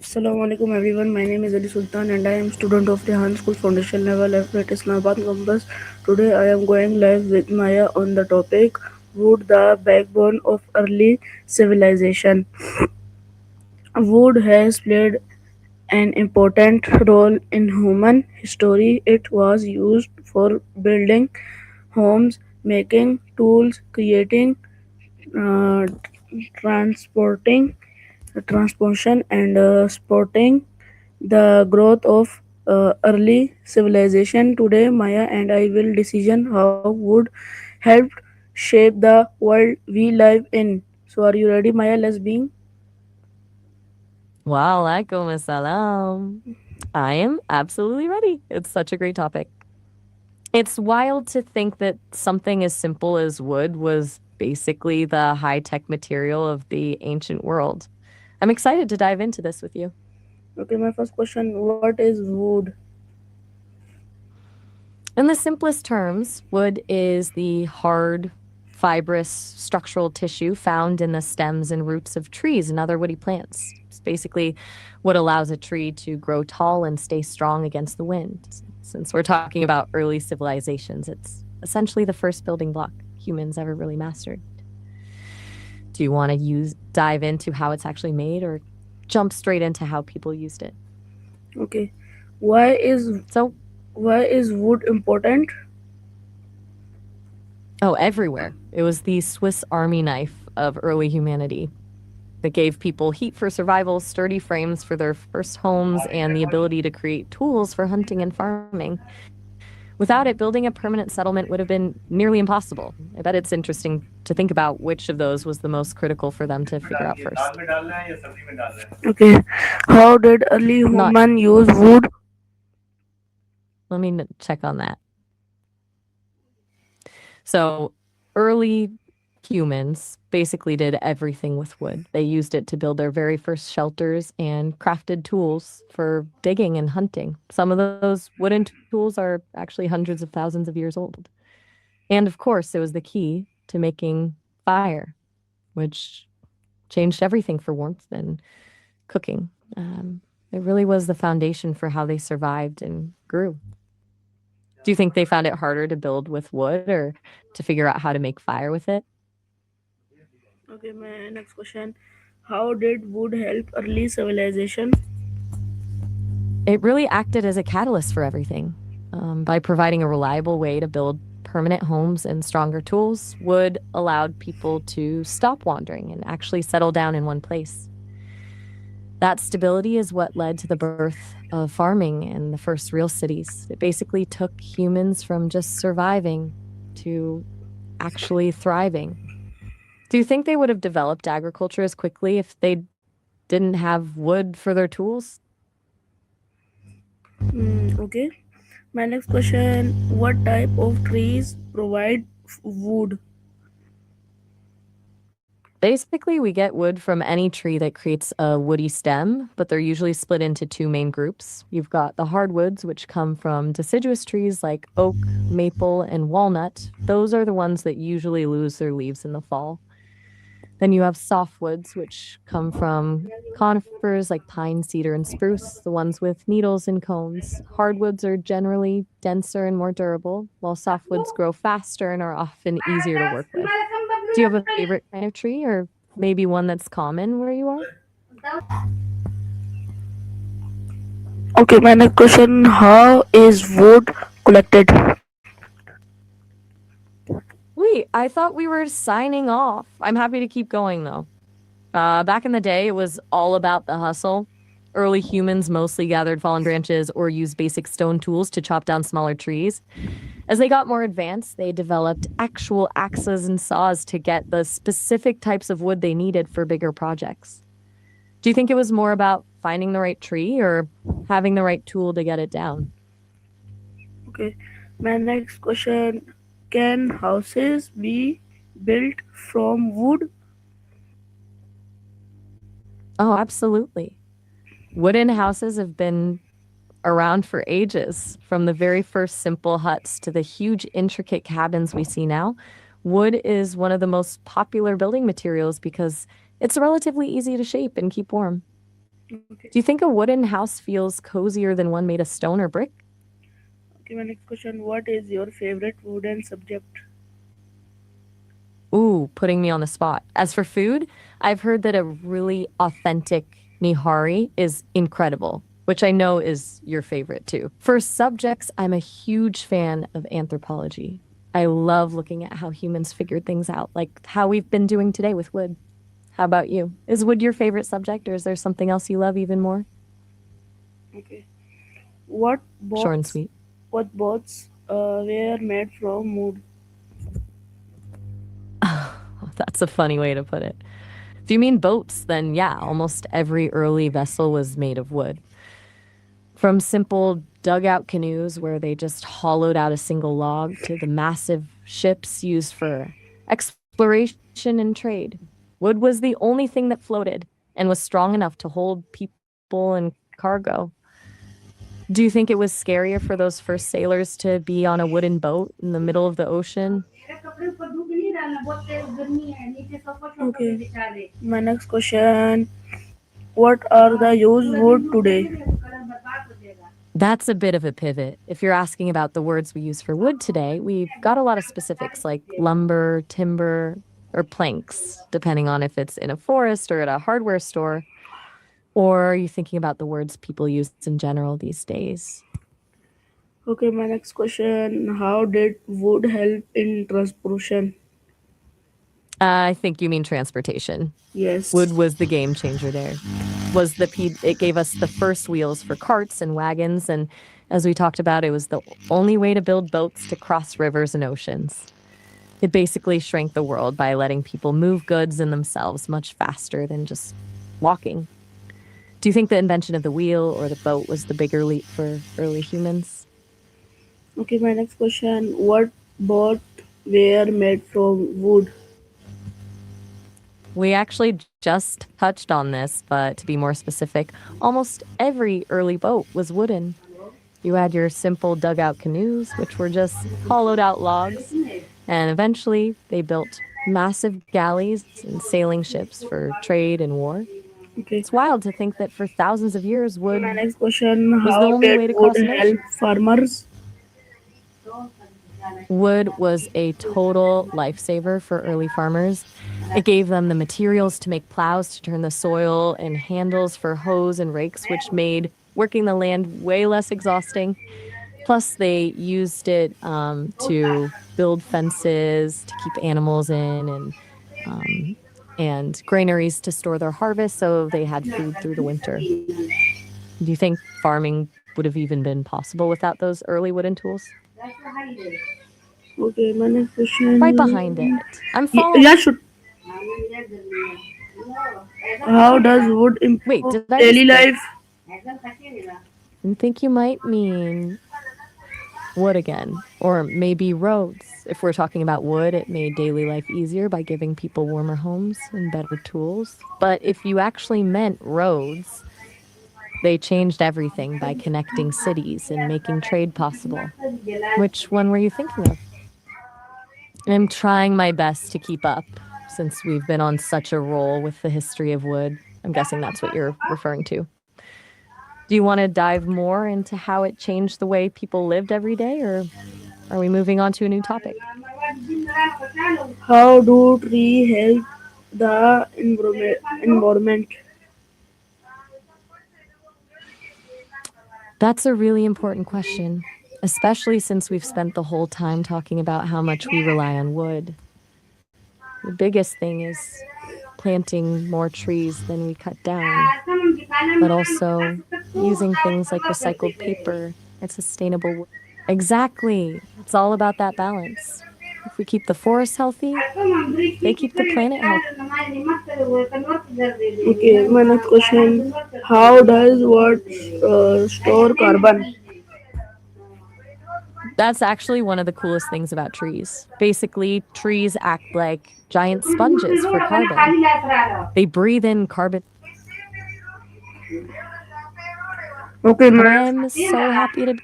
Assalamu alaikum everyone. My name is Ali Sultan and I am student of the Han School Foundation level at Islamabad campus. Today I am going live with Maya on the topic Wood, the backbone of early civilization. Wood has played an important role in human history. It was used for building homes, making tools, creating, uh, transporting, transportation, and supporting the growth of early civilization. Today, Maya and I will decision how wood helped shape the world we live in. So, are you ready, Maya? Let's begin. Walaikum assalam. I am absolutely ready. It's such a great topic. It's wild to think that something as simple as wood was basically the high tech material of the ancient world. I'm excited to dive into this with you. Okay, my first question: what is wood? In the simplest terms, wood is the hard, fibrous structural tissue found in the stems and roots of trees and other woody plants. It's basically what allows a tree to grow tall and stay strong against the wind. Since we're talking about early civilizations, it's essentially the first building block humans ever really mastered. Do you want to dive into how it's actually made or jump straight into how people used it? Okay, why is So, why is wood important? oh, everywhere. It was the Swiss army knife of early humanity that gave people heat for survival, sturdy frames for their first homes, and the ability to create tools for hunting and farming. Without it, building a permanent settlement would have been nearly impossible. I bet it's interesting to think about which of those was the most critical for them to figure out first. Okay, how did early Not, human use wood? let me check on that. So, early humans basically did everything with wood. They used it to build their very first shelters and crafted tools for digging and hunting. Some of those wooden tools are actually hundreds of thousands of years old. And of course, it was the key to making fire, which changed everything for warmth and cooking. It really was the foundation for how they survived and grew. Do you think they found it harder to build with wood or to figure out how to make fire with it? Okay, my next question: how did wood help early civilization? It really acted as a catalyst for everything. By providing a reliable way to build permanent homes and stronger tools, wood allowed people to stop wandering and actually settle down in one place. That stability is what led to the birth of farming and the first real cities. It basically took humans from just surviving to actually thriving. Do you think they would have developed agriculture as quickly if they didn't have wood for their tools? Okay. My next question: what type of trees provide wood? Basically, we get wood from any tree that creates a woody stem, but they're usually split into two main groups. You've got the hardwoods, which come from deciduous trees like oak, maple, and walnut. Those are the ones that usually lose their leaves in the fall. Then you have softwoods, which come from conifers like pine, cedar, and spruce, the ones with needles and cones. Hardwoods are generally denser and more durable, while softwoods grow faster and are often easier to work with. Do you have a favorite kind of tree or maybe one that's common where you are? Okay, my next question: how is wood collected? Wait, I thought we were signing off. I'm happy to keep going though. Back in the day, it was all about the hustle. Early humans mostly gathered fallen branches or used basic stone tools to chop down smaller trees. As they got more advanced, they developed actual axes and saws to get the specific types of wood they needed for bigger projects. Do you think it was more about finding the right tree or having the right tool to get it down? Okay, my next question: can houses be built from wood? Oh, absolutely. Wooden houses have been around for ages, from the very first simple huts to the huge, intricate cabins we see now. Wood is one of the most popular building materials because it's relatively easy to shape and keep warm. Okay. Do you think a wooden house feels cozier than one made of stone or brick? Okay, my next question. What is your favorite wooden subject? Ooh, putting me on the spot. As for food, I've heard that a really authentic nihari is incredible, which I know is your favorite too. For subjects, I'm a huge fan of anthropology. I love looking at how humans figured things out, like how we've been doing today with wood. How about you? Is wood your favorite subject, or is there something else you love even more? Okay. What Short and boats? sweet. What boats were made from wood? That's a funny way to put it. If you mean boats, then yeah, almost every early vessel was made of wood. From simple dugout canoes where they just hollowed out a single log to the massive ships used for exploration and trade. Wood was the only thing that floated and was strong enough to hold people and cargo. Do you think it was scarier for those first sailors to be on a wooden boat in the middle of the ocean? Okay. My next question. What are the used wood today? That's a bit of a pivot. If you're asking about the words we use for wood today, we've got a lot of specifics like lumber, timber, or planks, depending on if it's in a forest or at a hardware store, or are you thinking about the words people use in general these days? Okay, my next question. How did wood help in transportation? I think you mean transportation. Wood Yes. was the game changer there. It gave us the first wheels for carts and wagons, and as we talked about, it was the only way to build boats to cross rivers and oceans. It basically shrank the world by letting people move goods and themselves much faster than just walking. Do you think the invention of the wheel or the boat was the bigger leap for early humans? Okay, my next question. What boat were made from wood? We actually just touched on this, but to be more specific, almost every early boat was wooden. You had your simple dugout canoes, which were just hollowed out logs, and eventually they built massive galleys and sailing ships for trade and war. Okay. It's wild to think that for thousands of years, My wood next question. was the How only did way to wood cross an help ocean. farmers? Wood was a total lifesaver for early farmers. It gave them the materials to make plows to turn the soil and handles for hoes and rakes, which made working the land way less exhausting. Plus, they used it to build fences to keep animals in um, and granaries to store their harvest so they had food through the winter. Do you think farming would have even been possible without those early wooden tools? Okay, my next Right question. behind it. I'm Yeah, following. should. How does wood Wait, improve did I daily just guess? life? I think you might mean wood again, or maybe roads. If we're talking about wood, it made daily life easier by giving people warmer homes and better tools. But if you actually meant roads, they changed everything by connecting cities and making trade possible. Which one were you thinking of? I'm trying my best to keep up since we've been on such a roll with the history of wood. I'm guessing that's what you're referring to. Do you want to dive more into how it changed the way people lived every day, or are we moving on to a new topic? How do trees help the environment? That's a really important question, especially since we've spent the whole time talking about how much we rely on wood. The biggest thing is planting more trees than we cut down, but also using things like recycled paper and sustainable wood. Exactly. It's all about that balance. If we keep the forests healthy, they keep the planet healthy. Okay, my next question. How does wood store carbon? That's actually one of the coolest things about trees. Basically, trees act like giant sponges for carbon. They breathe in carbon. Okay, And my I'm so happy to.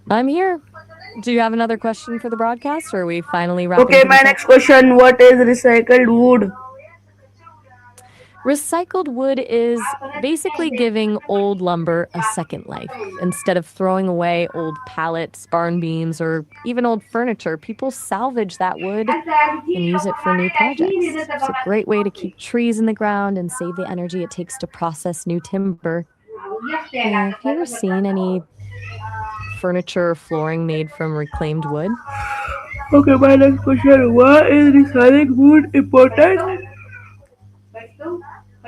I'm here. Do you have another question for the broadcast, or are we finally wrapping okay, my things up? next question. What is recycled wood? Recycled wood is basically giving old lumber a second life. Instead of throwing away old pallets, barn beams, or even old furniture, people salvage that wood and use it for new projects. It's a great way to keep trees in the ground and save the energy it takes to process new timber. Have you ever seen any furniture or flooring made from reclaimed wood? Okay, my next question. Why is recycling wood important?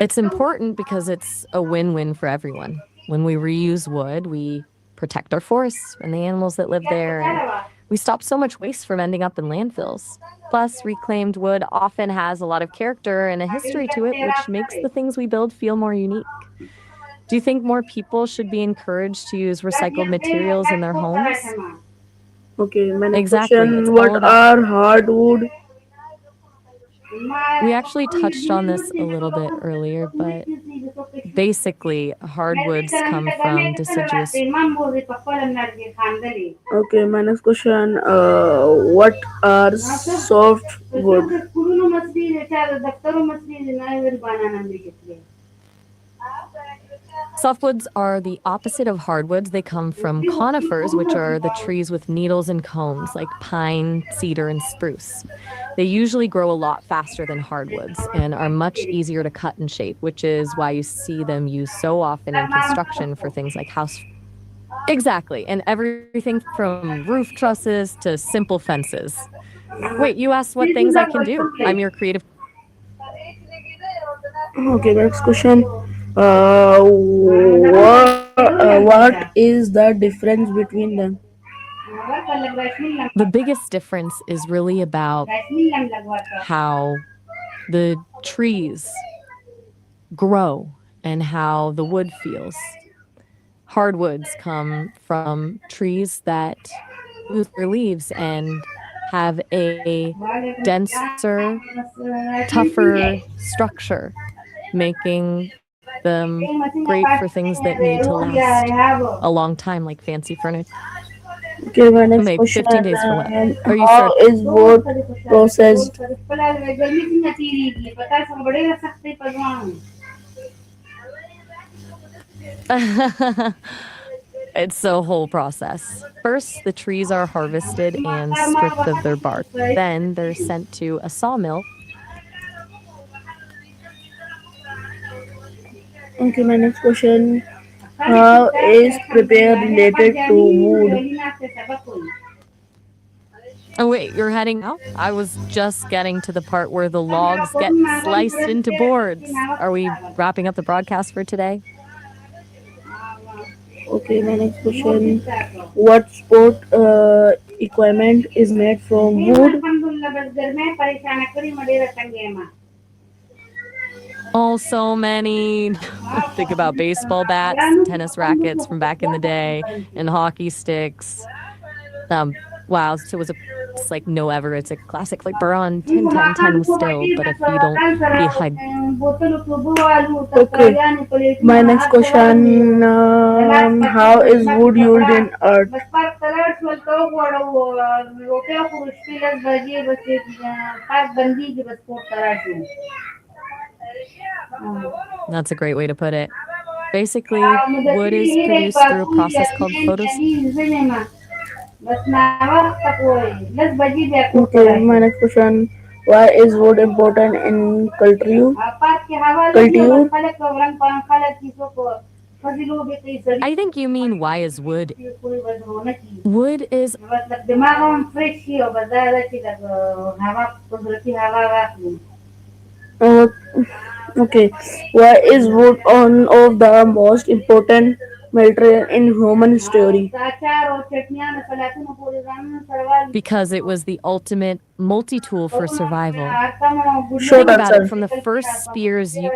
It's important because it's a win win for everyone. When we reuse wood, we protect our forests and the animals that live there, and we stop so much waste from ending up in landfills. Plus, reclaimed wood often has a lot of character and a history to it, which makes the things we build feel more unique. Do you think more people should be encouraged to use recycled materials in their homes? Okay, my next Exactly. It's question. all What about. are hardwood? We actually touched on this a little bit earlier, but basically, hardwoods come from deciduous. Okay, my next question. What are softwood? Softwoods are the opposite of hardwoods. They come from conifers, which are the trees with needles and cones, like pine, cedar, and spruce. They usually grow a lot faster than hardwoods and are much easier to cut and shape, which is why you see them used so often in construction for things like house. Exactly, and everything from roof trusses to simple fences. Wait, you asked what things I can do. I'm your creative. Okay, next question. What is the difference between them? The biggest difference is really about how the trees grow and how the wood feels. Hardwoods come from trees that lose their leaves and have a denser, tougher structure, making them great for things that need to last a long time, like fancy furniture. Okay, my Maybe next question. 15 days for what? Or you How start. is wood processed? It's a whole process. First, the trees are harvested and stripped of their bark. Then they're sent to a sawmill. Okay, my next question. How is prepare related to wood? Oh, wait, you're heading now? I was just getting to the part where the logs get sliced into boards. Are we wrapping up the broadcast for today? Okay, my next question. What sport equipment is made from wood? Oh, so many. Think about baseball bats, tennis rackets from back in the day, and hockey sticks. Wow, so it was a it's like no ever. It's a classic like Burr on 10 10 10 still, but if you don't dehydrate. Okay, my next question. How is wood used in art? That's a great way to put it. Basically, wood is produced through a process called photosynthesis. Okay, my next question. Why is wood important in culture? Culture? I think you mean why is wood? Wood is Uh, okay, why is wood one of the most important material in human history? because it was the ultimate multi tool for survival. Short Think about it answer. from the first spears you.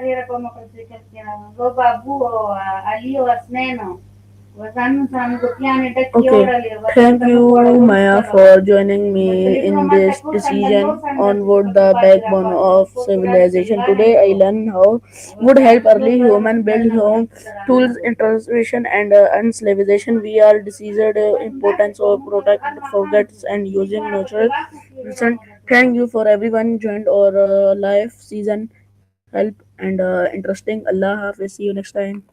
Okay, thank you, Maya, for joining me in this decision on wood, the backbone of civilization. Today, I learned how wood help early human build home, tools, interpretation, and uncivilization. We are decided importance of protect, forgets, and using natural. Listen, thank you for everyone joined our live season. Help and interesting. Allah Hafiz. See you next time.